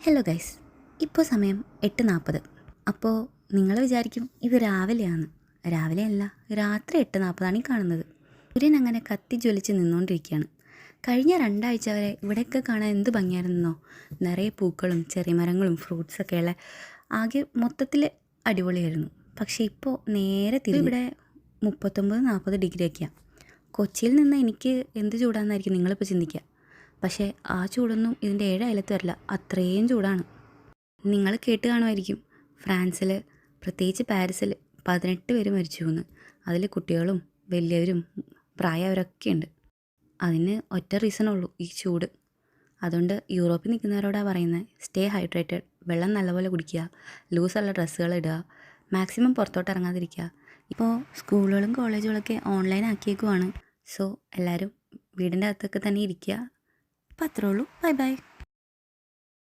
Hello guys, ഇപ്പോൾ സമയം 8:40. അപ്പോൾ നിങ്ങൾ വിചാരിക്കും ഇത് രാവിലെയാണ്. രാവിലെയല്ല, രാത്രി 8:40 ഈ കാണുന്നത്. സൂര്യൻ അങ്ങനെ കത്തി ജ്വലിച്ച് നിന്നുകൊണ്ടിരിക്കുകയാണ്. കഴിഞ്ഞ 2 ആഴ്ച വരെ ഇവിടെയൊക്കെ കാണാൻ എന്ത് ഭംഗിയായിരുന്നോ. നിറയെ പൂക്കളും ചെറിയ മരങ്ങളും ഫ്രൂട്ട്സൊക്കെയുള്ള ആകെ മൊത്തത്തിൽ അടിപൊളിയായിരുന്നു. പക്ഷേ ഇപ്പോൾ നേരെ ഇവിടെ 39-40 ഡിഗ്രിയൊക്കെയാണ്. കൊച്ചിയിൽ നിന്ന് എനിക്ക് എന്ത് ചൂടാണെന്നായിരിക്കും നിങ്ങളിപ്പോൾ ചിന്തിക്കുക. പക്ഷേ ആ ചൂടൊന്നും ഇതിൻ്റെ 7 അയലത്ത് വരില്ല, അത്രയും ചൂടാണ്. നിങ്ങൾ കേട്ട് കാണുമായിരിക്കും, ഫ്രാൻസിൽ, പ്രത്യേകിച്ച് പാരീസിൽ 18 പേര് മരിച്ചു എന്ന്. അതിൽ കുട്ടികളും വലിയവരും പ്രായവരൊക്കെ ഉണ്ട്. അതിന് ഒറ്റ റീസണുള്ളൂ, ഈ ചൂട്. അതുകൊണ്ട് യൂറോപ്പിൽ നിൽക്കുന്നവരോടാണ് പറയുന്നത്, സ്റ്റേ ഹൈഡ്രേറ്റഡ്, വെള്ളം നല്ലപോലെ കുടിക്കുക, ലൂസുള്ള ഡ്രസ്സുകൾ ഇടുക, മാക്സിമം പുറത്തോട്ട് ഇറങ്ങാതിരിക്കുക. ഇപ്പോൾ സ്കൂളുകളും കോളേജുകളൊക്കെ ഓൺലൈൻ ആക്കിയേക്കുവാണ്. സോ എല്ലാവരും വീടിൻ്റെ അകത്തൊക്കെ തന്നെ ഇരിക്കുക. അപ്പോൾ അത്രേ ഉള്ളൂ. Bye bye.